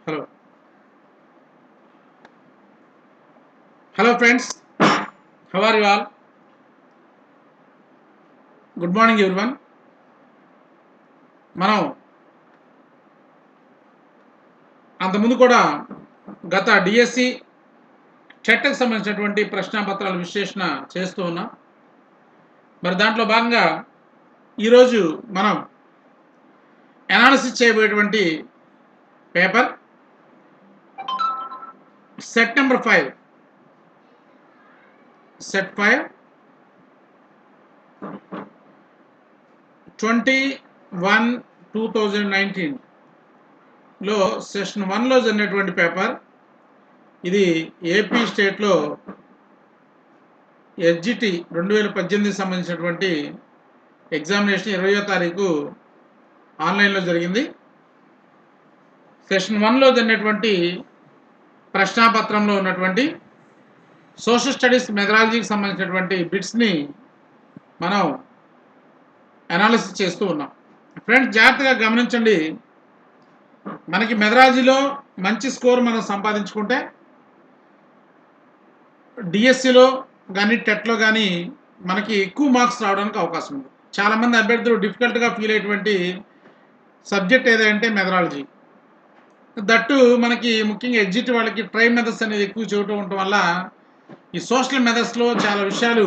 Hello. Hello friends. How are you all? Good morning everyone. మనం అంతకుముందు కూడా గత డిఎస్సి టెట్కి సంబంధించినటువంటి ప్రశ్నాపత్రాల విశ్లేషణ చేస్తూ ఉన్నాం. మరి దాంట్లో భాగంగా ఈరోజు మనం అనాలిసిస్ చేయబోయేటువంటి పేపర్ సెట్ నెంబర్ 5 సెట్ 5 21/2019 లో సెషన్ 1లో జరిగినటువంటి పేపర్ ఇది ఏపీ స్టేట్లో ఎస్జిటి 2018 సంబంధించినటువంటి ఎగ్జామినేషన్ 20వ తారీఖు ఆన్లైన్లో జరిగింది. సెషన్ 1లో జరిగినటువంటి ప్రశ్నాపత్రంలో ఉన్నటువంటి సోషల్ స్టడీస్ మెథడాలజీకి సంబంధించినటువంటి బిట్స్ని మనం అనాలిసిస్ చేస్తూ ఉన్నాం. ఫ్రెండ్స్ జాగ్రత్తగా గమనించండి. మనకి మెథడాలజీలో మంచి స్కోర్ మనం సంపాదించుకుంటే డిఎస్సిలో కానీ టెట్లో కానీ మనకి ఎక్కువ మార్క్స్ రావడానికి అవకాశం ఉంది. చాలామంది అభ్యర్థులు డిఫికల్ట్గా ఫీల్ అయ్యేటువంటి సబ్జెక్ట్ ఏదంటే మెథడాలజీ. దట్టు మనకి ముఖ్యంగా ఎగ్జిట్ వాళ్ళకి ట్రై మెథడ్స్ అనేది ఎక్కువ చూడటం ఉండటం వల్ల ఈ సోషల్ మెథడ్స్లో చాలా విషయాలు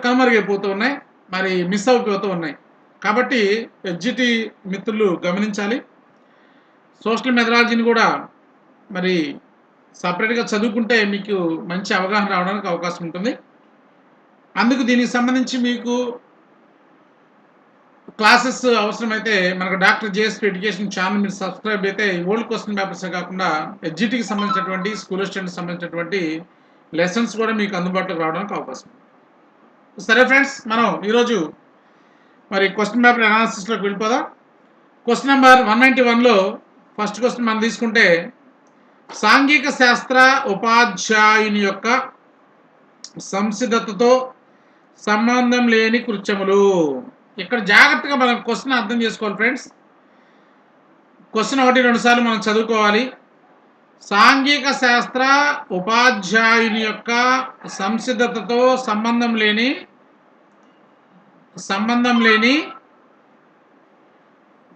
కనుమరుగైపోతూ ఉన్నాయి, మరి మిస్ అయిపోతూ ఉన్నాయి. కాబట్టి ఎగ్జిటి మిత్రులు గమనించాలి. సోషల్ మెథడాలజీని కూడా మరి సపరేట్గా చదువుకుంటే మీకు మంచి అవగాహన రావడానికి అవకాశం ఉంటుంది. అందుకు దీనికి సంబంధించి మీకు క్లాసెస్ అవసరమైతే మనకు డాక్టర్ జేఎస్పీ ఎడ్యుకేషన్ ఛానల్ మీరు సబ్స్క్రైబ్ అయితే ఓల్డ్ క్వశ్చన్ పేపర్స్ కాకుండా ఎడ్జిటికి సంబంధించినటువంటి స్కూల్ స్టూడెంట్కి సంబంధించినటువంటి లెసన్స్ కూడా మీకు అందుబాటులోకి రావడానికి అవకాశం ఉంది. సరే ఫ్రెండ్స్, మనం ఈరోజు మరి క్వశ్చన్ పేపర్ అనాలిసిస్లోకి వెళ్ళిపోదాం. క్వశ్చన్ నెంబర్ 191లో ఫస్ట్ క్వశ్చన్ మనం తీసుకుంటే సాంఘిక శాస్త్ర ఉపాధ్యాయుని యొక్క సంసిద్ధతతో సంబంధం లేని కృత్యములు. ఇక్కడ జాగ్రత్తగా మనం క్వశ్చన్ అర్థం చేసుకోవాలి ఫ్రెండ్స్. క్వశ్చన్ 1-2 సార్లు మనం చదువుకోవాలి. సాంఘిక శాస్త్ర ఉపాధ్యాయుని యొక్క సంసిద్ధతతో సంబంధం లేని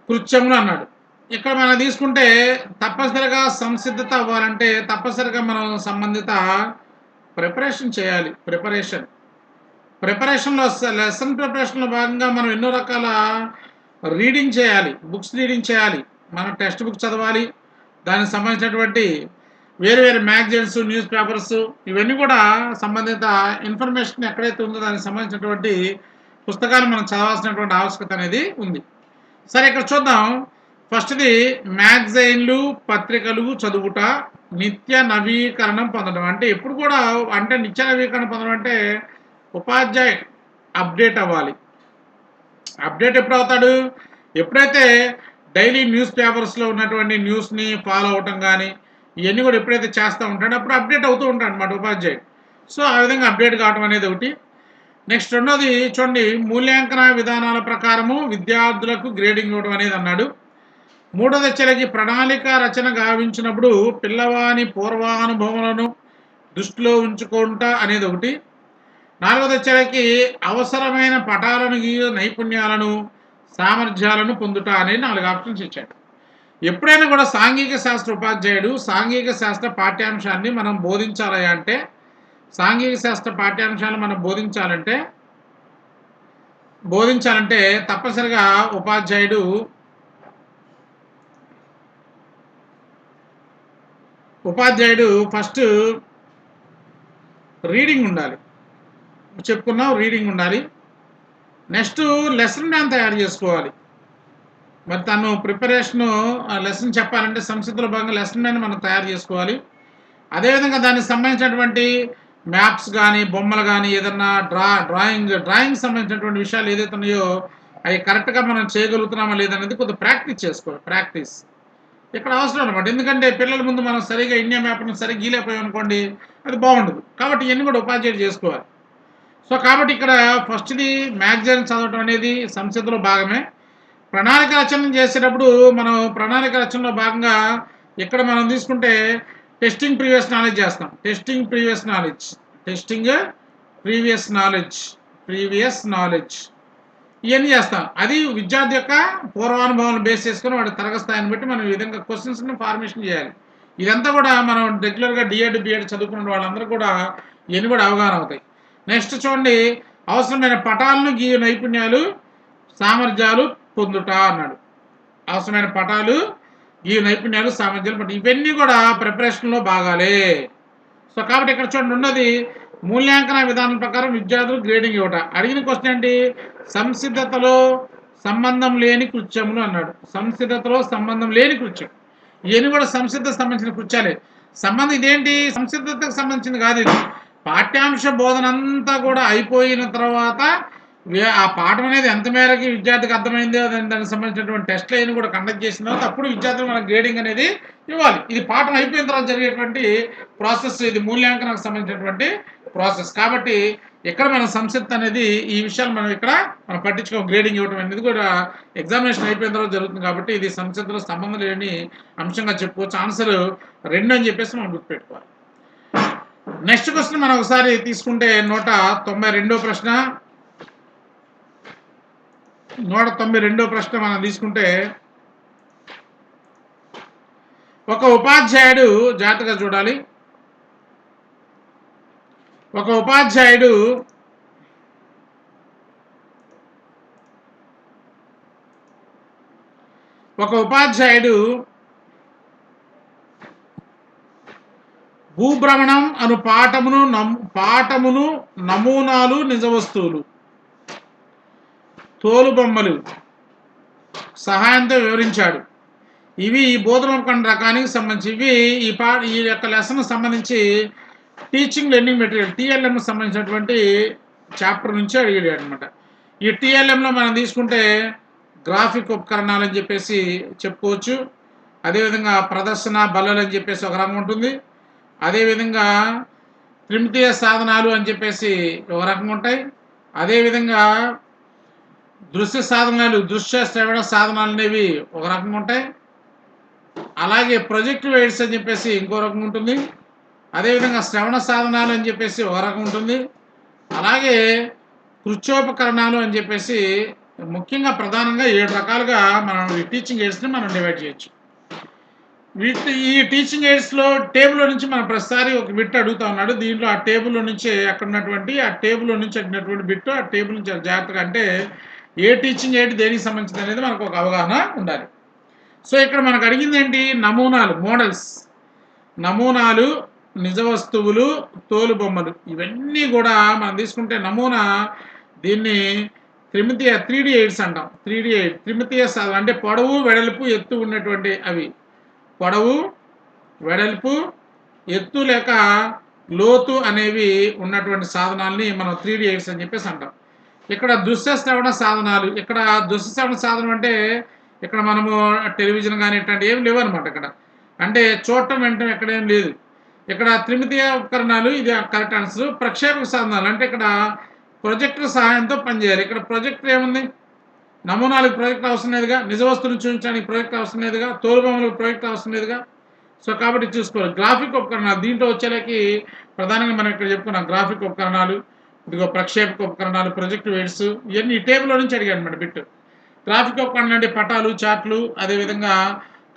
కృత్యములు అన్నాడు. ఇక్కడ మనం తీసుకుంటే తప్పనిసరిగా సంసిద్ధత అవ్వాలంటే తప్పనిసరిగా మనం సంబంధిత ప్రిపరేషన్ చేయాలి. ప్రిపరేషన్లో లెసన్ ప్రిపరేషన్లో భాగంగా మనం ఎన్నో రకాల రీడింగ్ చేయాలి, బుక్స్ రీడింగ్ చేయాలి, మనం టెక్స్ట్ బుక్ చదవాలి, దానికి సంబంధించినటువంటి వేరు మ్యాగజైన్స్, న్యూస్ పేపర్స్ ఇవన్నీ కూడా సంబంధిత ఇన్ఫర్మేషన్ ఎక్కడైతే ఉందో దానికి సంబంధించినటువంటి పుస్తకాలు మనం చదవాల్సినటువంటి ఆవశ్యకత అనేది ఉంది. సరే, ఇక్కడ చూద్దాం. ఫస్ట్ది మ్యాగజైన్లు, పత్రికలు చదువుట, నిత్య నవీకరణం పొందడం. అంటే ఎప్పుడు కూడా అంటే నిత్య నవీకరణ పొందడం అంటే ఉపాధ్యాయుడు అప్డేట్ అవ్వాలి. అప్డేట్ ఎప్పుడు అవుతాడు? ఎప్పుడైతే డైలీ న్యూస్ పేపర్స్లో ఉన్నటువంటి న్యూస్ని ఫాలో అవటం కానీ ఇవన్నీ కూడా ఎప్పుడైతే చేస్తూ ఉంటాడో అప్పుడు అప్డేట్ అవుతూ ఉంటాడు అన్నమాట ఉపాధ్యాయుడు. సో ఆ విధంగా అప్డేట్ కావడం అనేది ఒకటి. నెక్స్ట్ రెండోది చూడండి, మూల్యాంకన విధానాల ప్రకారము విద్యార్థులకు గ్రేడింగ్ ఇవ్వడం అనేది అన్నాడు. మూడో దశలకి ప్రణాళిక రచన గావించినప్పుడు పిల్లవాని పూర్వానుభవాలను దృష్టిలో ఉంచుకుంటా అనేది ఒకటి. నాలుగో దశలకి అవసరమైన పటాలను నైపుణ్యాలను సామర్థ్యాలను పొందుట అనేది 4 ఆప్షన్స్ ఇచ్చాడు. ఎప్పుడైనా కూడా సాంఘిక శాస్త్ర ఉపాధ్యాయుడు సాంఘిక శాస్త్ర పాఠ్యాంశాన్ని మనం బోధించాలి అంటే బోధించాలంటే తప్పనిసరిగా ఉపాధ్యాయుడు ఫస్ట్ రీడింగ్ ఉండాలి. చెప్పుకున్నాం, రీడింగ్ ఉండాలి. నెక్స్ట్ లెసన్ ప్లాన్ తయారు చేసుకోవాలి. మరి తను ప్రిపరేషను లెసన్ చెప్పాలంటే సంసిద్ధలో భాగంగా లెసన్ ప్లాన్ మనం తయారు చేసుకోవాలి. అదేవిధంగా దానికి సంబంధించినటువంటి మ్యాప్స్ కానీ బొమ్మలు కానీ ఏదన్నా డ్రాయింగ్ సంబంధించినటువంటి విషయాలు ఏదైతే ఉన్నాయో అవి కరెక్ట్గా మనం చేయగలుగుతున్నామా లేదనేది కొద్దిగా ప్రాక్టీస్ చేసుకోవాలి. ప్రాక్టీస్ ఇక్కడ అవసరం అనమాట. ఎందుకంటే పిల్లల ముందు మనం సరిగా ఇండియా మ్యాప్ను సరిగ్గా గీలేకపోయాం అనుకోండి, అది బాగుండదు. కాబట్టి ఇవన్నీ కూడా ఉపాధ్యాయుడు చేసుకోవాలి. సో కాబట్టి ఇక్కడ ఫస్ట్ది మ్యాగజైన్ చదవటం అనేది సంసిద్ధలో భాగమే. ప్రణాళిక రచన చేసేటప్పుడు మనం ప్రణాళిక రచనలో భాగంగా ఇక్కడ మనం తీసుకుంటే టెస్టింగ్ ప్రీవియస్ నాలెడ్జ్ చేస్తాం. టెస్టింగ్ ప్రీవియస్ నాలెడ్జ్ ఇవన్నీ చేస్తాం. అది విద్యార్థి యొక్క పూర్వానుభవాలను బేస్ చేసుకొని వాడి తరగతి స్థాయిని బట్టి మనం ఈ విధంగా క్వశ్చన్స్ని ఫార్మేషన్ చేయాలి. ఇదంతా కూడా మనం రెగ్యులర్గా డిఎడ్ బిఎడ్ చదువుకున్న వాళ్ళందరూ కూడా ఇవన్నీ కూడా అవగాహన అవుతాయి. నెక్స్ట్ చూడండి, అవసరమైన పటాలను గీయ నైపుణ్యాలు సామర్థ్యాలు పొందుట అన్నాడు. అవసరమైన పటాలు గీయ నైపుణ్యాలు సామర్థ్యాలు పొందుట, ఇవన్నీ కూడా ప్రిపరేషన్లో భాగాలే. సో కాబట్టి ఇక్కడ చూడండి ఉన్నది మూల్యాంకన విధానం ప్రకారం విద్యార్థులు గ్రేడింగ్ ఇవ్వట. అడిగిన క్వశ్చన్ ఏంటి, సంసిద్ధతలో సంబంధం లేని కృత్యములు అన్నాడు. సంసిద్ధతలో సంబంధం లేని కృత్యం, ఇవన్నీ కూడా సంసిద్ధతకు సంబంధించిన కృత్యాలే. సంబంధం ఇదేంటి, సంసిద్ధతకు సంబంధించింది కాదు ఇది. పాఠ్యాంశ బోధన అంతా కూడా అయిపోయిన తర్వాత ఆ పాఠం అనేది ఎంత మేరకు విద్యార్థికి అర్థమైందో దానికి సంబంధించినటువంటి టెస్ట్లు అయినా కూడా కండక్ట్ చేసిన తర్వాత అప్పుడు విద్యార్థులు మనకు గ్రేడింగ్ అనేది ఇవ్వాలి. ఇది పాఠం అయిపోయిన తర్వాత జరిగేటువంటి ప్రాసెస్, ఇది మూల్యాంకనానికి సంబంధించినటువంటి ప్రాసెస్. కాబట్టి ఇక్కడ మన సంసిద్ధత అనేది ఈ విషయాలు మనం పట్టించుకో, గ్రేడింగ్ ఇవ్వడం అనేది కూడా ఎగ్జామినేషన్ అయిపోయిన తర్వాత జరుగుతుంది. కాబట్టి ఇది సంసిద్ధతలో సంబంధం లేని అంశంగా చెప్పుకోవచ్చు. ఆన్సర్ 2 అని చెప్పేసి మనం గుర్తుపెట్టుకోవాలి. నెక్స్ట్ క్వశ్చన్ మనం ఒకసారి తీసుకుంటే 192వ ప్రశ్న. 192వ ప్రశ్న మనం తీసుకుంటే, ఒక ఉపాధ్యాయుడు జాగ్రత్తగా చూడాలి. ఒక ఉపాధ్యాయుడు భూభ్రమణం అను పాఠమును నమూనాలు నిజ వస్తువులు తోలుబొమ్మలు సహాయంతో వివరించాడు. ఇవి ఈ బోధనోపకరణ రకానికి సంబంధించి, ఇవి ఈ యొక్క లెసన్ సంబంధించి టీచింగ్ లెర్నింగ్ మెటీరియల్ టీఎల్ఎం సంబంధించినటువంటి చాప్టర్ నుంచి అడిగాడు అనమాట. ఈ టీఎల్ఎంలో మనం తీసుకుంటే గ్రాఫిక్ ఉపకరణాలు అని చెప్పేసి చెప్పుకోవచ్చు. అదేవిధంగా ప్రదర్శన బల్లలు అని చెప్పేసి ఒక రంగం ఉంటుంది. అదేవిధంగా త్రిమితీయ సాధనాలు అని చెప్పేసి ఒక రకంగా ఉంటాయి. అదేవిధంగా దృశ్య శ్రవణ సాధనాలు అనేవి ఒక రకంగా ఉంటాయి. అలాగే ప్రొజెక్టివ్ ఎయిడ్స్ అని చెప్పేసి ఇంకో రకం ఉంటుంది. అదేవిధంగా శ్రవణ సాధనాలు అని చెప్పేసి ఒక రకం ఉంటుంది. అలాగే కృత్యోపకరణాలు అని చెప్పేసి ముఖ్యంగా ప్రధానంగా 7 రకాలుగా మనం ఈ టీచింగ్ ఎయిడ్స్ని మనం డివైడ్ చేయొచ్చు. ఈ టీచింగ్ ఎయిడ్స్లో టేబుల్లో నుంచి మనం ప్రతిసారి ఒక బిట్ అడుగుతా ఉన్నాడు. దీంట్లో ఆ టేబుల్లో నుంచి అక్కడ ఉన్నటువంటి ఆ టేబుల్లో నుంచి అడిగినటువంటి బిట్ ఆ టేబుల్ నుంచి జాగ్రత్తగా, అంటే ఏ టీచింగ్ ఎయిడ్ దేనికి సంబంధించింది అనేది మనకు ఒక అవగాహన ఉండాలి. సో ఇక్కడ మనకు అడిగింది ఏంటి, నమూనాలు నిజ వస్తువులు తోలుబొమ్మలు, ఇవన్నీ కూడా మనం తీసుకుంటే నమూనా, దీన్ని త్రిమితీయ 3D ఎయిడ్స్ అంటాం. 3D ఎయిడ్ త్రిమితీయ సాధన, అంటే పొడవు వెడల్పు ఎత్తు ఉన్నటువంటి, అవి పొడవు వెడల్పు ఎత్తు లేక లోతు అనేవి ఉన్నటువంటి సాధనాలని మనం 3D ఎయిడ్స్ అని చెప్పేసి అంటాం. ఇక్కడ దృశ్య శ్రవణ సాధనాలు, ఇక్కడ దృశ్య శ్రవణ సాధనం అంటే ఇక్కడ మనము టెలివిజన్ కానీ ఇట్లాంటి ఏమి లేవు అనమాట. ఇక్కడ అంటే చూడటం వినటం ఎక్కడేం లేదు. ఇక్కడ త్రిమితీయ ఉపకరణాలు, ఇది కరెక్ట్ ఆన్సర్. ప్రక్షేపక సాధనాలు అంటే ఇక్కడ ప్రొజెక్టర్ సహాయంతో పనిచేయాలి. ఇక్కడ ప్రొజెక్టర్ ఏముంది, నమూనాలకు ప్రొజెక్టర్ అవసరం లేదుగా, నిజ వస్తువులు చూపించడానికి ప్రొజెక్టర్ అవసరం లేదుగా, తోలుబొమ్మలకు ప్రొజెక్టర్ అవసరం లేదుగా. సో కాబట్టి చూసుకోవాలి. గ్రాఫిక్ ఉపకరణాలు, దీంట్లో వచ్చేలాకి ప్రధానంగా మనం ఇక్కడ చెప్పుకున్నాం గ్రాఫిక్ ఉపకరణాలు, ఇదిగో ప్రక్షేపక ఉపకరణాలు, ప్రొజెక్టివ్ ఎయిడ్స్, ఇవన్నీ ఈ టేబుల్లో నుంచి అడిగాడు అనమాట బిట్. గ్రాఫిక్ ఉపకరణాలు అంటే పటాలు, చార్ట్లు, అదేవిధంగా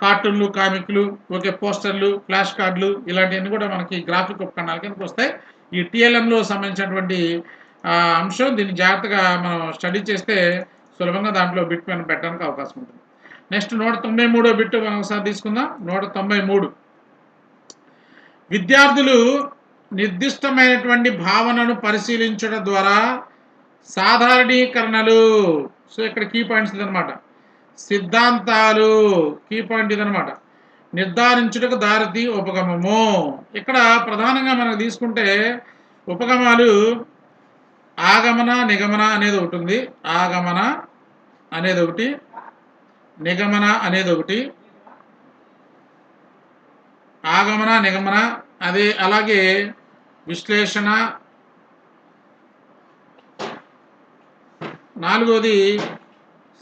కార్టూన్లు, కామిక్లు, ఓకే, పోస్టర్లు, ఫ్లాష్ కార్డులు, ఇలాంటివన్నీ కూడా మనకి గ్రాఫిక్ ఉపకరణాల కిందకి వస్తాయి. ఈ టీఎల్ఎంలో సంబంధించినటువంటి అంశం, దీన్ని జాగ్రత్తగా మనం స్టడీ చేస్తే సులభంగా దాంట్లో బిట్ మనం పెట్టడానికి అవకాశం ఉంటుంది. నెక్స్ట్ 193వ బిట్ మనం ఒకసారి తీసుకుందాం. 193, విద్యార్థులు నిర్దిష్టమైనటువంటి భావనను పరిశీలించడం ద్వారా సాధారణీకరణలు, సో ఇక్కడ కీ పాయింట్స్ ఇదనమాట, సిద్ధాంతాలు, కీ పాయింట్ ఇదనమాట, నిర్ధారించుటకు దారితీ ఉపగమము. ఇక్కడ ప్రధానంగా మనకు తీసుకుంటే ఉపగమాలు ఆగమన నిగమన అనేది ఒకటి ఉంది. ఆగమన అనేది ఒకటి, నిగమన అనేది ఒకటి, ఆగమన నిగమన, అదే అలాగే విశ్లేషణ, 4వది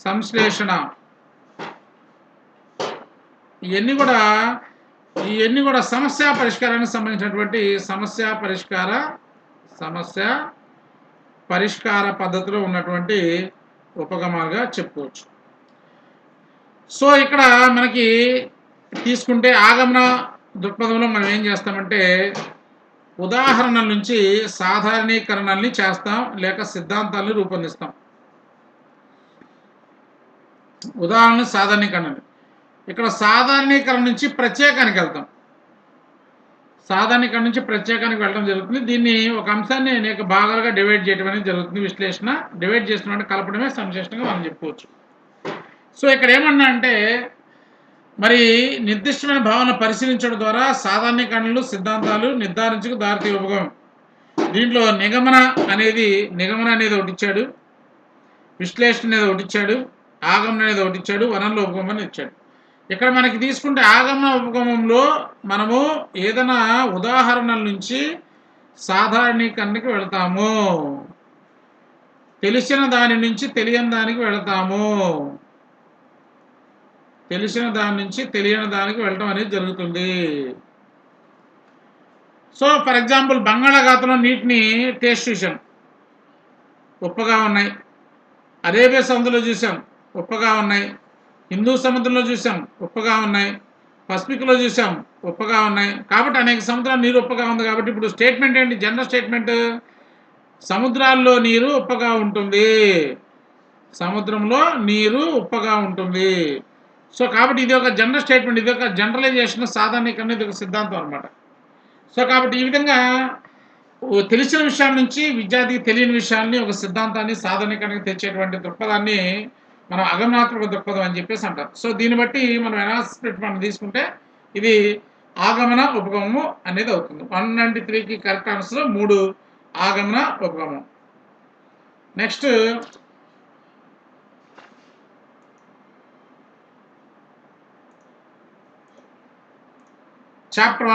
సంశ్లేషణ, ఇవన్నీ కూడా సమస్య పరిష్కారానికి సంబంధించినటువంటి సమస్య పరిష్కార పద్ధతిలో ఉన్నటువంటి ఉపగమాలుగా చెప్పుకోవచ్చు. సో ఇక్కడ మనకి తీసుకుంటే ఆగమన దృక్పథంలో మనం ఏం చేస్తామంటే ఉదాహరణల నుంచి సాధారణీకరణల్ని చేస్తాం, లేక సిద్ధాంతాలను రూపొందిస్తాం. ఉదాహరణ సాధారణీకరణలు. ఇక్కడ సాధారణీకరణ నుంచి ప్రత్యేకానికి వెళ్తాం. సాధారణీకరణ నుంచి ప్రత్యేకానికి వెళ్ళడం జరుగుతుంది. దీన్ని ఒక అంశాన్ని అనేక భాగాలుగా డివైడ్ చేయడం అనేది జరుగుతుంది. విశ్లేషణ డివైడ్ చేసిన కలపడమే సంశ్లేషణగా మనం చెప్పుకోవచ్చు. సో ఇక్కడ ఏమన్నా అంటే మరి నిర్దిష్టమైన భావన పరిశీలించడం ద్వారా సాధారణీకరణలు సిద్ధాంతాలు నిర్ధారించుకు దారితీ ఉపగమం. దీంట్లో నిగమన అనేది ఒకటి ఇచ్చాడు, విశ్లేషణ అనేది ఒకటి ఇచ్చాడు, ఆగమన అనేది ఒకటి ఇచ్చాడు, వనంలో ఉపగమనం ఇచ్చాడు. ఇక్కడ మనకి తీసుకుంటే ఆగమన ఉపగమంలో మనము ఏదైనా ఉదాహరణల నుంచి సాధారణీకరణకి వెళ్తాము, తెలిసిన దాని నుంచి తెలియని దానికి వెళతాము, తెలిసిన దాని నుంచి తెలియని దానికి వెళ్ళటం అనేది జరుగుతుంది. సో ఫర్ ఎగ్జాంపుల్ బంగాళాఖాతంలో నీటిని టేస్ట్ చూసాం, ఉప్పగా ఉన్నాయి. అరేబియా సముద్రంలో చూసాం, ఉప్పగా ఉన్నాయి. హిందూ సముద్రంలో చూసాం, ఉప్పగా ఉన్నాయి. పసిఫిక్లో చూసాం, ఉప్పగా ఉన్నాయి. కాబట్టి అనేక సముద్రాలు నీరు ఉప్పగా ఉంది. కాబట్టి ఇప్పుడు స్టేట్మెంట్ ఏంటి? జనరల్ స్టేట్మెంట్, సముద్రాల్లో నీరు ఉప్పగా ఉంటుంది, సముద్రంలో నీరు ఉప్పగా ఉంటుంది. సో కాబట్టి ఇది ఒక జనరల్ స్టేట్మెంట్, ఇది ఒక జనరలైజేషన్, సాధారణీకరణ, ఇది ఒక సిద్ధాంతం అనమాట. సో కాబట్టి ఈ విధంగా తెలిసిన విషయాల నుంచి విద్యార్థికి తెలియని విషయాల్ని ఒక సిద్ధాంతాన్ని సాధారణీకరణకు తెచ్చేటువంటి దృక్పథాన్ని మనం ఆగమనాత్మక దృక్పథం అని చెప్పేసి అంటారు. సో దీన్ని బట్టి మనం ఎనాలిసిస్ మనం తీసుకుంటే ఇది ఆగమన ఉపగమము అనేది అవుతుంది. 193కి కరెక్ట్ ఆన్సర్ 3 ఆగమన ఉపగమం. నెక్స్ట్ చాప్టర్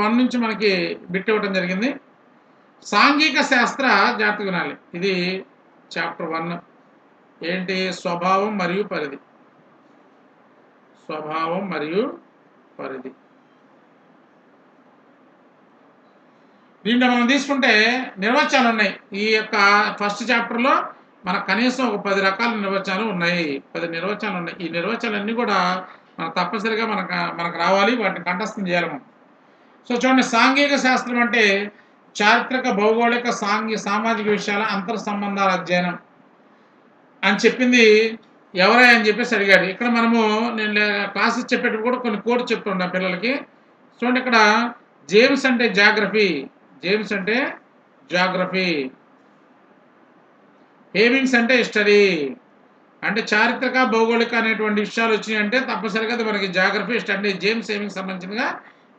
1 నుంచి మనకి బిట్ ఇవ్వడం జరిగింది. సాంఘిక శాస్త్ర జాతి గుణాలు. ఇది చాప్టర్ 1. ఏంటి? స్వభావం మరియు పరిధి. స్వభావం మరియు పరిధి. దీంట్లో మనం తీసుకుంటే నిర్వచనాలు ఉన్నాయి. ఈ యొక్క ఫస్ట్ చాప్టర్లో మనకు కనీసం ఒక 10 రకాల నిర్వచనాలు ఉన్నాయి, 10 నిర్వచనాలు ఉన్నాయి. ఈ నిర్వచనాలన్నీ కూడా మనకు తప్పనిసరిగా మనకు రావాలి, వాటిని కంఠస్థం చేయాలి మనం. సో చూడండి, సాంఘిక శాస్త్రం అంటే చారిత్రక, భౌగోళిక, సామాజిక విషయాల అంతర్ సంబంధాల అధ్యయనం అని చెప్పింది ఎవరే అని చెప్పేసి అడిగాడు. ఇక్కడ మనము నేను క్లాసెస్ చెప్పేటప్పుడు కూడా కొన్ని కోడ్స్ చెప్తున్నా పిల్లలకి. చూడండి, ఇక్కడ జేమ్స్ అంటే జాగ్రఫీ, హేమింగ్స్ అంటే హిస్టరీ. అంటే చారిత్రక, భౌగోళిక అనేటువంటి విషయాలు వచ్చినాయి అంటే తప్పనిసరిగా అది మనకి జాగ్రఫీ, హిస్టరీ అంటే జేమ్స్ హేమింగ్ సంబంధించినగా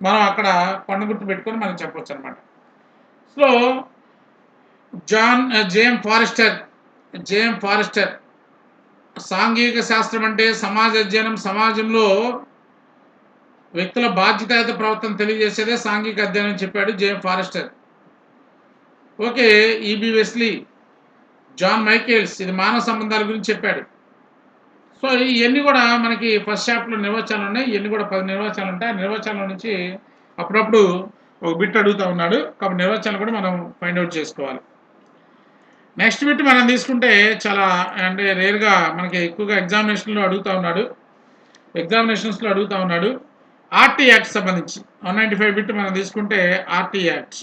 మనం అక్కడ కొండగుర్తు పెట్టుకొని మనం చెప్పవచ్చు అనమాట. సో జేమ్ ఫారెస్టర్ సాంఘిక శాస్త్రం అంటే సమాజ అధ్యయనం, సమాజంలో వ్యక్తుల బాధ్యతాయుత ప్రవర్తన తెలియజేసేదే సాంఘిక అధ్యయనం చెప్పాడు James Forrester. Okay, EB Wesley, John Michaels ఇది మానవ సంబంధాల గురించి చెప్పాడు. సో ఇవన్నీ కూడా మనకి ఫస్ట్ చాప్టర్లో నిర్వచనాలు ఉన్నాయి. ఇవన్నీ కూడా 10 నిర్వచనాలు ఉంటాయి. ఆ నిర్వచనాల నుంచి అప్పుడప్పుడు ఒక బిట్ అడుగుతూ ఉన్నాడు, కాబట్టి నిర్వచనాలు కూడా మనం ఫైండ్ అవుట్ చేసుకోవాలి. నెక్స్ట్ బిట్ మనం తీసుకుంటే చాలా అంటే రేర్గా మనకి ఎక్కువగా ఎగ్జామినేషన్స్లో అడుగుతూ ఉన్నాడు. ఆర్టీ యాక్ట్ సంబంధించి 195 బిట్ మనం తీసుకుంటే ఆర్టీ యాక్ట్.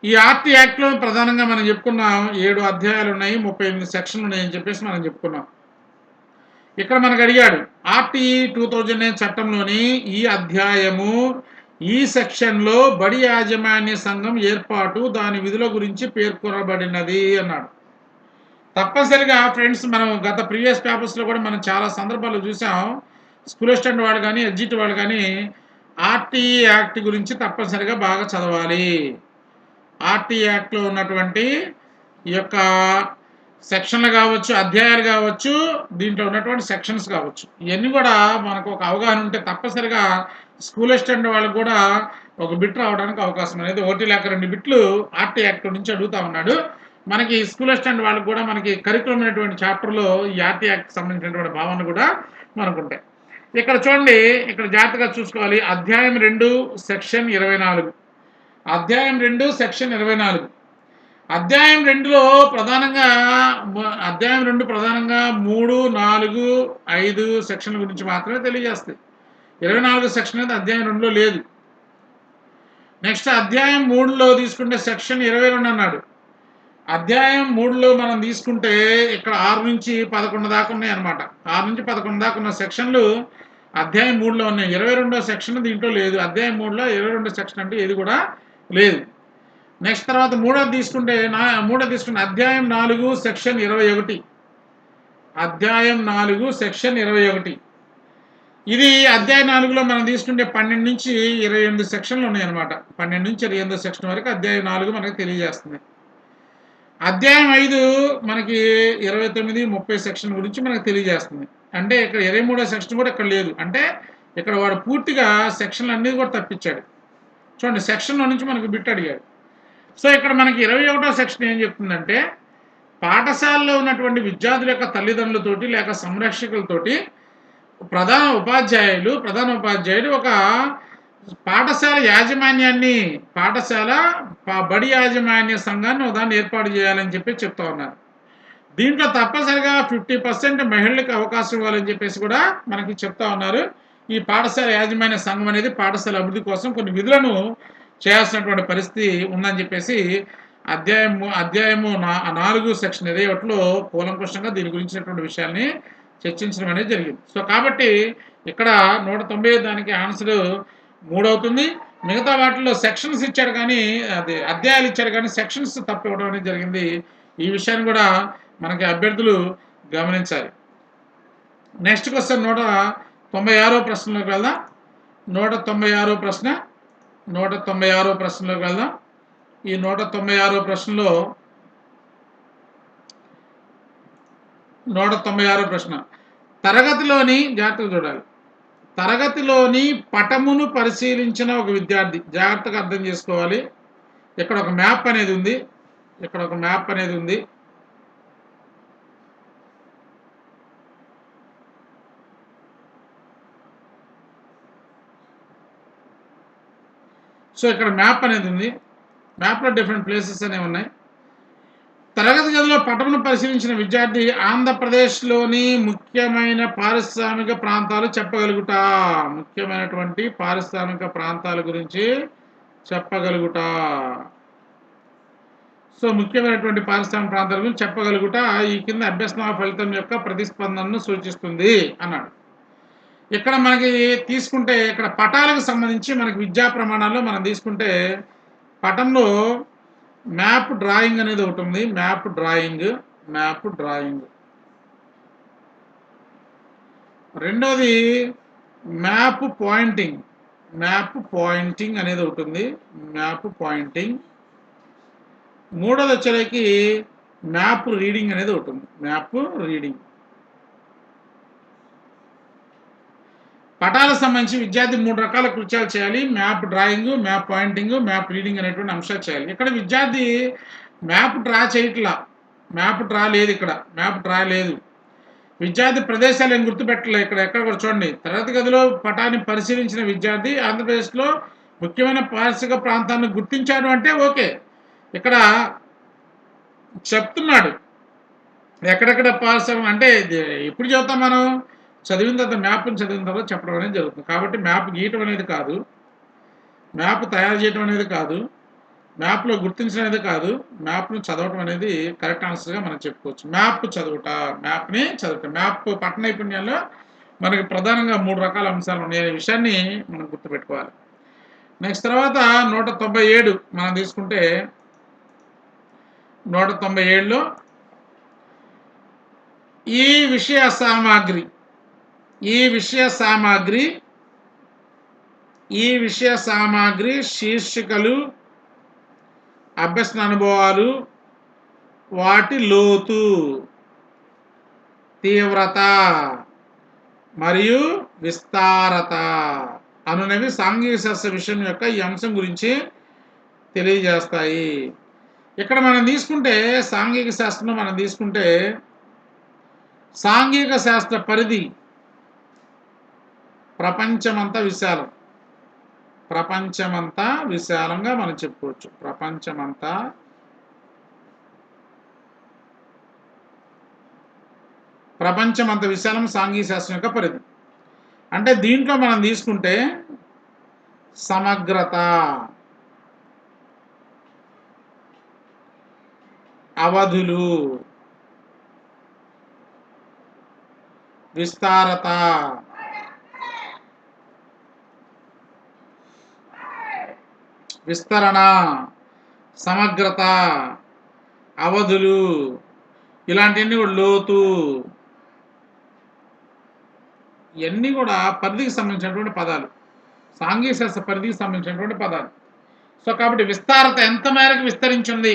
ఈ ఆర్టీ యాక్ట్లో ప్రధానంగా మనం చెప్పుకున్నాం 7 అధ్యాయాలు ఉన్నాయి, 38 సెక్షన్లు ఉన్నాయని చెప్పేసి మనం చెప్పుకున్నాం. ఇక్కడ మనకు అడిగాడు ఆర్టీ 2009 చట్టంలోని ఈ అధ్యాయము ఈ సెక్షన్లో బడి యాజమాన్య సంఘం ఏర్పాటు దాని విధుల గురించి పేర్కొనబడినది అన్నాడు. తప్పనిసరిగా ఫ్రెండ్స్, మనం గత ప్రీవియస్ పేపర్స్లో కూడా మనం చాలా సందర్భాలు చూసాం. స్కూల్ అసిస్టెంట్ వాళ్ళు కానీ, ఎడ్జిట్ వాళ్ళు కానీ ఆర్టీ యాక్ట్ గురించి తప్పనిసరిగా బాగా చదవాలి. ఆర్టీ యాక్ట్లో ఉన్నటువంటి ఈ యొక్క సెక్షన్లు కావచ్చు, అధ్యాయాలు కావచ్చు, దీంట్లో ఉన్నటువంటి సెక్షన్స్ కావచ్చు, ఇవన్నీ కూడా మనకు ఒక అవగాహన ఉంటే తప్పనిసరిగా స్కూల్ అసిస్టెంట్ వాళ్ళకు కూడా ఒక బిట్ రావడానికి అవకాశం అనేది 1 లేక 2 బిట్లు ఆర్టీ యాక్ట్ నుంచి అడుగుతూ ఉన్నాడు. మనకి స్కూల్ అసిస్టెంట్ వాళ్ళకి కూడా మనకి కరికులం అనేటువంటి చాప్టర్లో ఈ ఆర్టీ యాక్ట్ సంబంధించినటువంటి భావనలు కూడా మనకు ఉంటాయి. ఇక్కడ చూడండి, ఇక్కడ జాగ్రత్తగా చూసుకోవాలి. అధ్యాయం 2 సెక్షన్ 24. అధ్యాయం 2 సెక్షన్ 24. అధ్యాయం 2లో ప్రధానంగా అధ్యాయం 2 ప్రధానంగా 3, 4, 5 సెక్షన్ల గురించి మాత్రమే తెలియజేస్తాయి. 24 సెక్షన్ అనేది అధ్యాయం 2లో లేదు. నెక్స్ట్ అధ్యాయం 3లో తీసుకుంటే సెక్షన్ 22 అన్నాడు. అధ్యాయం 3లో మనం తీసుకుంటే ఇక్కడ 6 నుంచి 11 దాకా ఉన్నాయి అనమాట. 6 నుంచి 11 దాకా ఉన్న సెక్షన్లు అధ్యాయం 3లో ఉన్నాయి. 22వ సెక్షన్ దీంట్లో లేదు. అధ్యాయం 3లో 22వ సెక్షన్ అంటే ఏది కూడా లేదు. నెక్స్ట్ తర్వాత మూడోది తీసుకుంటే అధ్యాయం 4 సెక్షన్ 21. అధ్యాయం 4 సెక్షన్ 21. ఇది అధ్యాయం 4లో మనం తీసుకుంటే 12 నుంచి 28 సెక్షన్లు ఉన్నాయి అనమాట. 12 నుంచి 28 సెక్షన్ వరకు అధ్యాయం 4 మనకు తెలియజేస్తుంది. అధ్యాయం 5 మనకి 29, 30 సెక్షన్ గురించి మనకు తెలియజేస్తుంది. అంటే ఇక్కడ 23వ సెక్షన్ కూడా ఇక్కడ లేదు. అంటే ఇక్కడ వాడు పూర్తిగా సెక్షన్లు అన్నీ కూడా తప్పించాడు. చూడండి, సెక్షన్లో నుంచి మనకు బిట్ అడిగాడు. సో ఇక్కడ మనకి 21వ సెక్షన్ ఏం చెప్తుందంటే, పాఠశాలలో ఉన్నటువంటి విద్యార్థుల యొక్క తల్లిదండ్రులతోటి లేక సంరక్షకులతోటి ప్రధాన ఉపాధ్యాయులు ఒక బడి యాజమాన్య సంఘాన్ని దాన్ని ఏర్పాటు చేయాలని చెప్పి చెప్తా ఉన్నారు. దీంట్లో తప్పనిసరిగా 50% మహిళలకు అవకాశం ఇవ్వాలని చెప్పేసి కూడా మనకి చెప్తా ఉన్నారు. ఈ పాఠశాల యాజమాన్య సంఘం అనేది పాఠశాల అభివృద్ధి కోసం కొన్ని విధులను చేయాల్సినటువంటి పరిస్థితి ఉందని చెప్పేసి అధ్యాయము 4 సెక్షన్ 21లో కూలంకషంగా దీని గురించినటువంటి విషయాల్ని చర్చించడం అనేది జరిగింది. సో కాబట్టి ఇక్కడ 190 దానికి ఆన్సర్ 3 అవుతుంది. మిగతా వాటిల్లో సెక్షన్స్ ఇచ్చాడు కానీ అధ్యాయాలు ఇచ్చాడు కానీ సెక్షన్స్ తప్పు ఇవ్వడం అనేది జరిగింది. ఈ విషయాన్ని కూడా మనకి అభ్యర్థులు గమనించాలి. నెక్స్ట్ క్వశ్చన్ 196వ ప్రశ్నలోకి వెళ్దాం. 196వ ప్రశ్నలోకి వెళ్దాం. ఈ 196వ ప్రశ్నలో 196వ ప్రశ్న, తరగతిలోని జాగ్రత్తగా చూడాలి. తరగతిలోని పటమును పరిశీలించిన ఒక విద్యార్థి, జాగ్రత్తగా అర్థం చేసుకోవాలి. ఇక్కడ ఒక మ్యాప్ అనేది ఉంది. సో ఇక్కడ మ్యాప్ అనేది ఉంది. మ్యాప్లో డిఫరెంట్ ప్లేసెస్ అనేవి ఉన్నాయి. తరగతి గదిలో పటమును పరిశీలించిన విద్యార్థి ఆంధ్రప్రదేశ్లోని ముఖ్యమైన పారిశ్రామిక ప్రాంతాలు చెప్పగలుగుట. ముఖ్యమైనటువంటి పారిశ్రామిక ప్రాంతాల గురించి చెప్పగలుగుట. సో ముఖ్యమైనటువంటి పారిశ్రామిక ప్రాంతాల గురించి చెప్పగలుగుట ఈ కింద అభ్యసన ఫలితం యొక్క ప్రతిస్పందనను సూచిస్తుంది అన్నాడు. ఇక్కడ మనకి తీసుకుంటే ఇక్కడ పటాలకు సంబంధించి మనకి విద్యా ప్రమాణాల్లో మనం తీసుకుంటే పటంలో మ్యాప్ డ్రాయింగ్ అనేది ఒకటి ఉంది. Map drawing. రెండోది మ్యాప్ పాయింటింగ్ అనేది ఒకటి ఉంది. Map pointing. మూడోది వచ్చేసరికి మ్యాప్ రీడింగ్ అనేది ఒకటి ఉంది. Map reading. పటాలకు సంబంధించి విద్యార్థి 3 రకాల కృత్యాలు చేయాలి. Map drawing, map pointing, map reading అనేటువంటి అంశాలు చేయాలి. ఇక్కడ విద్యార్థి మ్యాప్ డ్రా చేయట్లా. మ్యాప్ డ్రా లేదు. విద్యార్థి ప్రదేశాలు ఏం గుర్తుపెట్టలే. ఎక్కడ కూడా చూడండి, తరగతి గదిలో పటాన్ని పరిశీలించిన విద్యార్థి ఆంధ్రప్రదేశ్లో ముఖ్యమైన పారిశ్రామిక ప్రాంతాన్ని గుర్తించాడు అంటే ఓకే. ఇక్కడ చెప్తున్నాడు ఎక్కడెక్కడ పారిశ్రామిక అంటే ఎప్పుడు చెబుతాం మనం, చదివిన తర్వాత మ్యాప్ని చదివిన తర్వాత చెప్పడం అనేది జరుగుతుంది. కాబట్టి మ్యాప్ గీయటం అనేది కాదు, మ్యాప్ తయారు చేయడం అనేది కాదు, మ్యాప్లో గుర్తించడం అనేది కాదు, మ్యాప్ను చదవటం అనేది కరెక్ట్ ఆన్సర్గా మనం చెప్పుకోవచ్చు. మ్యాప్ని చదవటం. మ్యాప్ పట్టణ నైపుణ్యాల్లో మనకి ప్రధానంగా 3 రకాల అంశాలు ఉన్నాయి అనే విషయాన్ని మనం గుర్తుపెట్టుకోవాలి. నెక్స్ట్ తర్వాత 197 మనం తీసుకుంటే 197లో ఈ విషయ సామాగ్రి శీర్షికలు, అభ్యసన అనుభవాలు, వాటి లోతు, తీవ్రత మరియు విస్తారత అనునవి సాంఘిక శాస్త్ర విషయం యొక్క ఈ అంశం గురించి తెలియజేస్తాయి. ఇక్కడ మనం తీసుకుంటే సాంఘిక శాస్త్రంలో మనం తీసుకుంటే సాంఘిక శాస్త్ర పరిధి ప్రపంచమంతా విశాలం. ప్రపంచమంతా విశాలంగా మనం చెప్పుకోవచ్చు. ప్రపంచమంత విశాలం సాంఘిక శాస్త్రం యొక్క పరిధి. అంటే దీంట్లో మనం తీసుకుంటే సమగ్రత, అవధులు, విస్తారత, విస్తరణ, సమగ్రత, అవధులు, ఇలాంటివన్నీ కూడా లోతు, ఇవన్నీ కూడా పరిధికి సంబంధించినటువంటి పదాలు, సాంఘిక శాస్త్ర పరిధికి సంబంధించినటువంటి పదాలు. సో కాబట్టి విస్తారత ఎంత మేరకు విస్తరించింది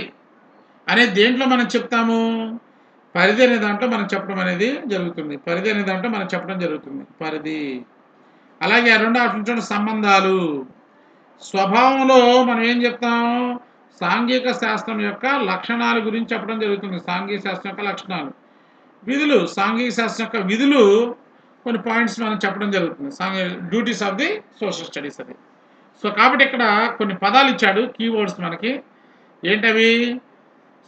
అనేది దేంట్లో మనం చెప్తాము, పరిధి అనే దాంట్లో మనం చెప్పడం అనేది జరుగుతుంది. పరిధి అనే దాంట్లో మనం చెప్పడం జరుగుతుంది, పరిధి. అలాగే రెండో ఆప్షన్ సంబంధాలు. స్వభావంలో మనం ఏం చెప్తాం, సాంఘిక శాస్త్రం యొక్క లక్షణాల గురించి చెప్పడం జరుగుతుంది. సాంఘిక శాస్త్రం యొక్క లక్షణాలు. విధులు, సాంఘిక శాస్త్రం యొక్క విధులు కొన్ని పాయింట్స్ మనం చెప్పడం జరుగుతుంది. Duties of the social studies అది. సో కాబట్టి ఇక్కడ కొన్ని పదాలు ఇచ్చాడు, కీవర్డ్స్ మనకి. ఏంటవి?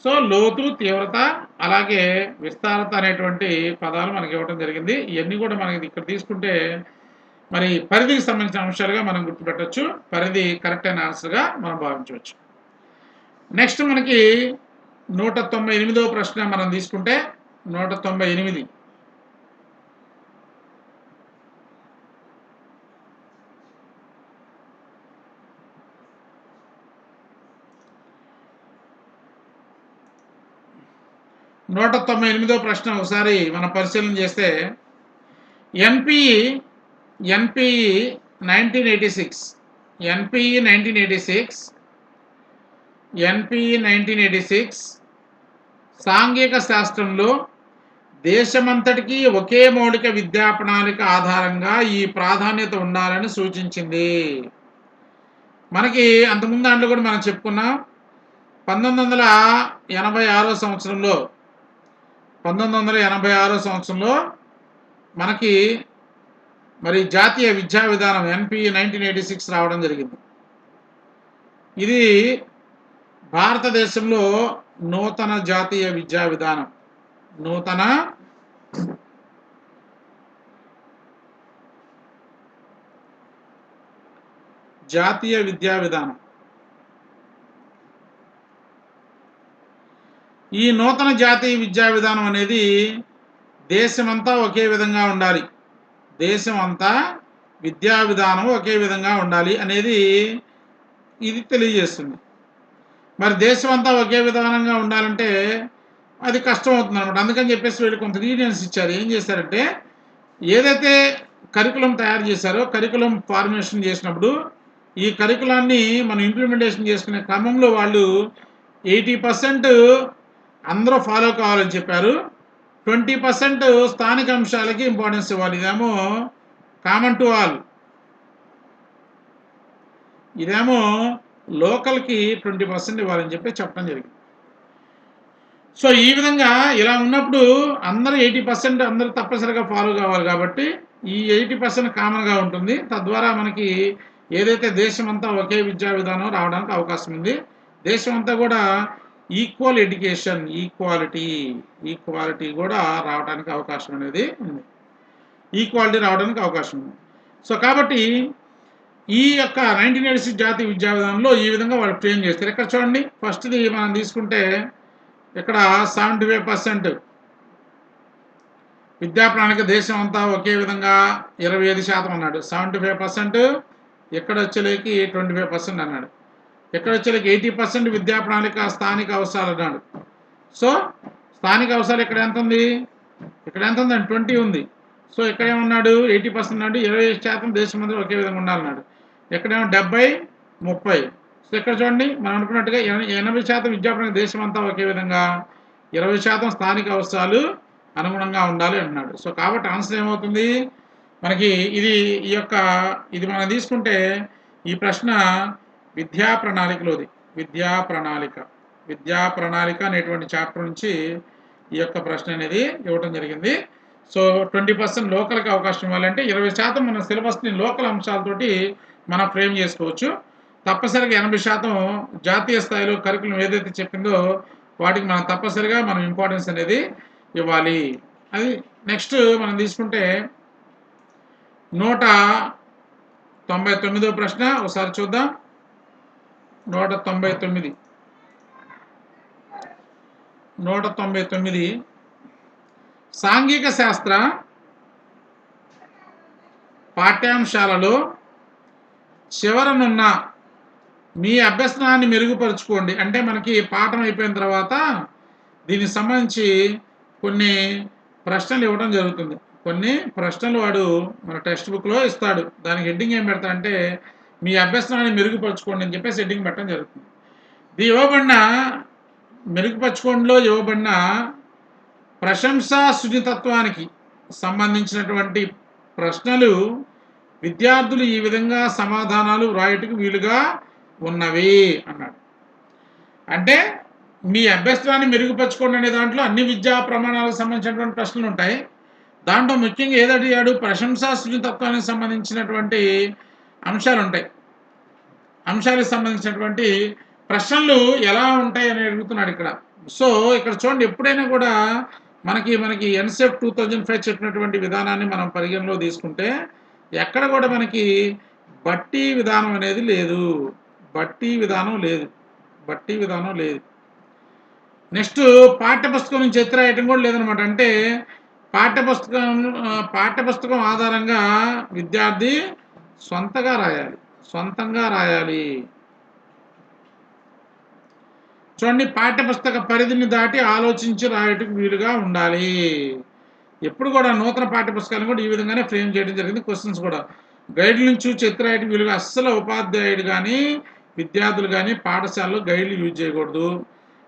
సో లోతు, తీవ్రత, అలాగే విస్తారత అనేటువంటి పదాలు మనకి ఇవ్వడం జరిగింది. ఇవన్నీ కూడా మనకి ఇక్కడ తీసుకుంటే మరి పరిధికి సంబంధించిన అంశాలుగా మనం గుర్తుపెట్టవచ్చు. పరిధి కరెక్ట్ అయిన ఆన్సర్గా మనం భావించవచ్చు. నెక్స్ట్ మనకి 198వ ప్రశ్న మనం తీసుకుంటే 198. ప్రశ్న ఒకసారి మనం పరిశీలన చేస్తే ఎన్పిఈ 1986 సాంఘిక శాస్త్రంలో దేశమంతటికీ ఒకే మౌలిక విద్యా ప్రణాళిక ఆధారంగా ఈ ప్రాధాన్యత ఉండాలని సూచించింది. మనకి అంతకుముందు దాంట్లో కూడా మనం చెప్పుకున్నాం. 1986 సంవత్సరంలో మనకి మరి జాతీయ విద్యా విధానం ఎన్పిఈ 1986 రావడం జరిగింది. ఇది భారతదేశంలో నూతన జాతీయ విద్యా విధానం. జాతీయ విద్యా విధానం. ఈ నూతన జాతీయ విద్యా విధానం అనేది దేశమంతా ఒకే విధంగా ఉండాలి. దేశమంతా విద్యా విధానం ఒకే విధంగా ఉండాలి అనేది ఇది తెలియజేస్తుంది. మరి దేశమంతా ఒకే విధానంగా ఉండాలంటే అది కష్టం అవుతుంది అనమాట. అందుకని చెప్పేసి వీళ్ళు కొంత లీనియన్స్ ఇచ్చారు. ఏం చేశారంటే ఏదైతే కరికులం తయారు చేశారో, కరికులం ఫార్మేషన్ చేసినప్పుడు ఈ కరికులాన్ని మనం ఇంప్లిమెంటేషన్ చేసుకునే క్రమంలో వాళ్ళు 80% అందరూ ఫాలో కావాలని చెప్పారు. 20% స్థానిక అంశాలకి ఇంపార్టెన్స్ ఇవ్వాలి. ఇదేమో కామన్ టు ఆల్, ఇదేమో లోకల్కి 20% ఇవ్వాలని చెప్పి చెప్పడం జరిగింది. సో ఈ విధంగా ఇలా ఉన్నప్పుడు అందరూ 80% అందరూ తప్పనిసరిగా ఫాలో కావాలి. కాబట్టి ఈ 80% కామన్గా ఉంటుంది. తద్వారా మనకి ఏదైతే దేశమంతా ఒకే విద్యా విధానం రావడానికి అవకాశం ఉంది. దేశమంతా కూడా ఈక్వల్ ఎడ్యుకేషన్, ఈక్వాలిటీ కూడా రావడానికి అవకాశం అనేది ఉంది. ఈక్వాలిటీ రావడానికి అవకాశం ఉంది. సో కాబట్టి ఈ యొక్క 1986 జాతీయ విద్యా విధానంలో ఈ విధంగా వాళ్ళు ఫ్రేమ్ చేస్తారు. ఇక్కడ చూడండి, ఫస్ట్ది మనం తీసుకుంటే ఇక్కడ 75% విద్యా ప్రణాళిక దేశం అంతా ఒకే విధంగా 25% అన్నాడు. 75%. ఎక్కడ వచ్చేలేకి 25% అన్నాడు. ఎక్కడ వచ్చేలేకి 80% విద్యా ప్రణాళిక స్థానిక అవసరాలు అన్నాడు. సో స్థానిక అవసరాలు ఇక్కడ ఎంత ఉంది, ఇక్కడ ఎంత ఉందండి 20 ఉంది. సో ఇక్కడ ఏమన్నాడు 80% అన్నాడు. 25% దేశం అంతా ఒకే విధంగా ఉండాలన్నాడు. ఎక్కడేమో 70-30. సో ఇక్కడ చూడండి, మనం అనుకున్నట్టుగా 80% విద్యా ప్రణాళిక దేశం అంతా ఒకే విధంగా, 20% స్థానిక అవసరాలు అనుగుణంగా ఉండాలి అంటున్నాడు. సో కాబట్టి ఆన్సర్ ఏమవుతుంది మనకి, ఇది మనం తీసుకుంటే ఈ ప్రశ్న విద్యా ప్రణాళికలోది. విద్యా విద్యా ప్రణాళిక అనేటువంటి చాప్టర్ నుంచి ఈ యొక్క ప్రశ్న అనేది ఇవ్వడం జరిగింది. సో 20% లోకల్కి అవకాశం ఇవ్వాలంటే 20% మన సిలబస్ని లోకల్ అంశాలతోటి మనం ఫ్రేమ్ చేసుకోవచ్చు. తప్పనిసరిగా 80% జాతీయ స్థాయిలో కరికులం ఏదైతే చెప్పిందో వాటికి మనం తప్పనిసరిగా మనం ఇంపార్టెన్స్ అనేది ఇవ్వాలి. అది నెక్స్ట్ మనం తీసుకుంటే 199వ ప్రశ్న ఒకసారి చూద్దాం. 199 సాంఘిక శాస్త్ర పాఠ్యాంశాలలో చివరనున్న మీ అభ్యసనాన్ని మెరుగుపరుచుకోండి. అంటే మనకి పాఠం అయిపోయిన తర్వాత దీనికి సంబంధించి కొన్ని ప్రశ్నలు ఇవ్వడం జరుగుతుంది. కొన్ని ప్రశ్నలు వాడు మన టెక్స్ట్ బుక్లో ఇస్తాడు. దానికి హెడ్డింగ్ ఏం పెడతాడంటే మీ అభ్యసనాన్ని మెరుగుపరుచుకోండి అని చెప్పేసి హెడ్డింగ్ పెట్టడం జరుగుతుంది. ఇది ఇవ్వబడిన మెరుగుపరుచుకోండిలో ఇవ్వబడిన ప్రశంసా సున్నితత్వానికి సంబంధించినటువంటి ప్రశ్నలు విద్యార్థులు ఈ విధంగా సమాధానాలు వ్రాయటకు వీలుగా ఉన్నవి అన్నాడు. అంటే మీ అభ్యసనాన్ని మెరుగుపరచుకోండి అనే దాంట్లో అన్ని విద్యా ప్రమాణాలకు సంబంధించినటువంటి ప్రశ్నలు ఉంటాయి. దాంట్లో ముఖ్యంగా ఏది అడిగాడు, ప్రశంసా సున్నితత్వానికి సంబంధించినటువంటి అంశాలు ఉంటాయి. అంశాలకు సంబంధించినటువంటి ప్రశ్నలు ఎలా ఉంటాయి అని అడుగుతున్నాడు ఇక్కడ. సో ఇక్కడ చూడండి, ఎప్పుడైనా కూడా మనకి ఎన్సెఫ్ 2005 చెప్పినటువంటి విధానాన్ని మనం పరిగణలో తీసుకుంటే ఎక్కడ కూడా మనకి బట్టి విధానం అనేది లేదు. బట్టి విధానం లేదు. నెక్స్ట్ పాఠ్యపుస్తకం నుంచి ఎత్తి రాయటం కూడా లేదనమాట. అంటే పాఠ్యపుస్తకం ఆధారంగా విద్యార్థి సొంతంగా రాయాలి. చూడండి, పాఠ్యపుస్తక పరిధిని దాటి ఆలోచించి రాయటకు వీలుగా ఉండాలి. ఎప్పుడు కూడా నూతన పాఠ్యపుస్తకాలను కూడా ఈ విధంగానే ఫ్రేమ్ చేయడం జరిగింది. క్వశ్చన్స్ కూడా గైడ్ల నుంచి చూసి ఎత్తి రాయటం వీలుగా అస్సలు ఉపాధ్యాయుడు కానీ విద్యార్థులు కానీ పాఠశాలలో గైడ్లు యూజ్ చేయకూడదు.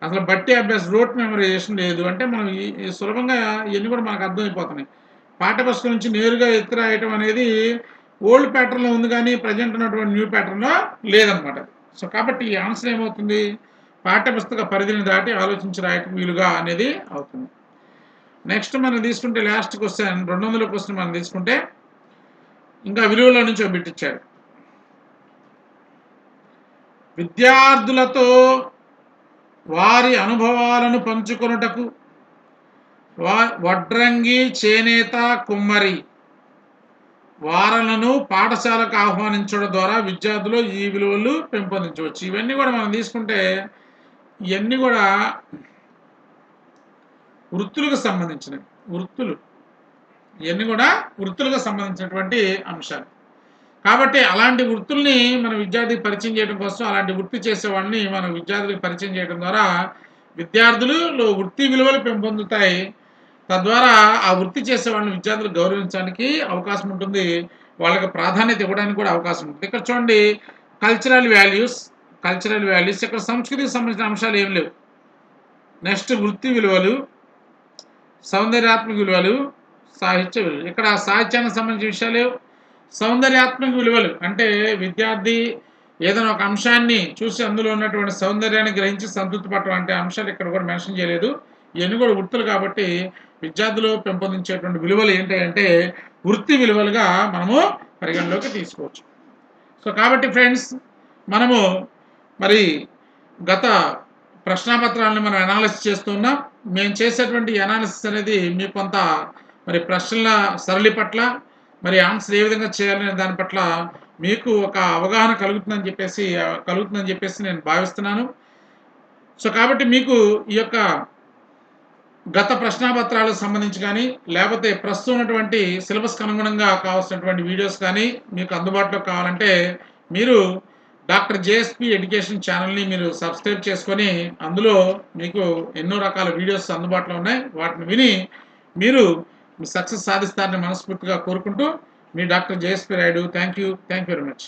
అసలు బట్టి అభ్యాసం రోట్ మెమరైజేషన్ లేదు. అంటే మనం ఈ సులభంగా ఇవన్నీ కూడా మనకు అర్థమైపోతున్నాయి. పాఠ్యపుస్తకం నుంచి నేరుగా ఎత్తి రాయటం అనేది ఓల్డ్ ప్యాటర్న్లో ఉంది కానీ ప్రజెంట్ ఉన్నటువంటి న్యూ ప్యాటర్న్లో లేదనమాట. సో కాబట్టి ఈ ఆన్సర్ ఏమవుతుంది, పాఠ్యపుస్తక పరిధిని దాటి ఆలోచించి రాయటం వీలుగా అనేది అవుతుంది. నెక్స్ట్ మనం తీసుకుంటే లాస్ట్ క్వశ్చన్ 200 క్వశ్చన్ మనం తీసుకుంటే ఇంకా విలువలో నుంచి బిట్టిచ్చాడు. విద్యార్థులతో వారి అనుభవాలను పంచుకొనుటకు వడ్రంగి, చేనేత, కుమ్మరి వారలను పాఠశాలకు ఆహ్వానించడం ద్వారా విద్యార్థులు ఈ విలువలు పెంపొందించవచ్చు. ఇవన్నీ కూడా మనం తీసుకుంటే ఇవన్నీ కూడా వృత్తులకు సంబంధించినటువంటి అంశాలు. కాబట్టి అలాంటి వృత్తుల్ని మన విద్యార్థికి పరిచయం చేయడం కోసం, అలాంటి వృత్తి చేసేవాడిని మన విద్యార్థులకు పరిచయం చేయడం ద్వారా విద్యార్థులలో వృత్తి విలువలు పెంపొందుతాయి. తద్వారా ఆ వృత్తి చేసేవాళ్ళని విద్యార్థులు గౌరవించడానికి అవకాశం ఉంటుంది, వాళ్ళకి ప్రాధాన్యత ఇవ్వడానికి కూడా అవకాశం ఉంటుంది. ఇక్కడ చూడండి, కల్చరల్ వాల్యూస్ ఇక్కడ సంస్కృతికి సంబంధించిన అంశాలు ఏం లేవు. నెక్స్ట్ వృత్తి విలువలు, సౌందర్యాత్మక విలువలు, సాహిత్య విలువలు. ఇక్కడ సాహిత్యానికి సంబంధించిన విషయాలు లేవు. సౌందర్యాత్మక విలువలు అంటే విద్యార్థి ఏదైనా ఒక అంశాన్ని చూసి అందులో ఉన్నటువంటి సౌందర్యాన్ని గ్రహించి సంతృప్తి పట్టడం అంటే అంశాలు ఇక్కడ కూడా మెన్షన్ చేయలేదు. ఇవన్నీ కూడా వృత్తులు కాబట్టి విద్యార్థులు పెంపొందించేటువంటి విలువలు ఏంటంటే వృత్తి విలువలుగా మనము పరిగణలోకి తీసుకోవచ్చు. సో కాబట్టి ఫ్రెండ్స్, మనము మరి గత ప్రశ్నాపత్రాలను మనం అనాలిసిస్ చేస్తున్నాం. మేము చేసేటువంటి అనాలిసిస్ అనేది మీకు కొంత మరి ప్రశ్నల సరళి పట్ల మరి ఆన్సర్ ఏ విధంగా చేయాలనే దాని పట్ల మీకు ఒక అవగాహన కలుగుతుందని చెప్పేసి నేను భావిస్తున్నాను. సో కాబట్టి మీకు ఈ యొక్క గత ప్రశ్నాపత్రాలకు సంబంధించి కానీ లేకపోతే ప్రస్తుతం ఉన్నటువంటి సిలబస్కి అనుగుణంగా కావాల్సినటువంటి వీడియోస్ కానీ మీకు అందుబాటులో కావాలంటే మీరు డాక్టర్ జేఎస్పీ ఎడ్యుకేషన్ ఛానల్ని మీరు సబ్స్క్రైబ్ చేసుకొని అందులో మీకు ఎన్నో రకాల వీడియోస్ అందుబాటులో ఉన్నాయి. వాటిని విని మీరు సక్సెస్ సాధిస్తారని మనస్ఫూర్తిగా కోరుకుంటూ మీ doctor JSP Rayudu. Thank you very much.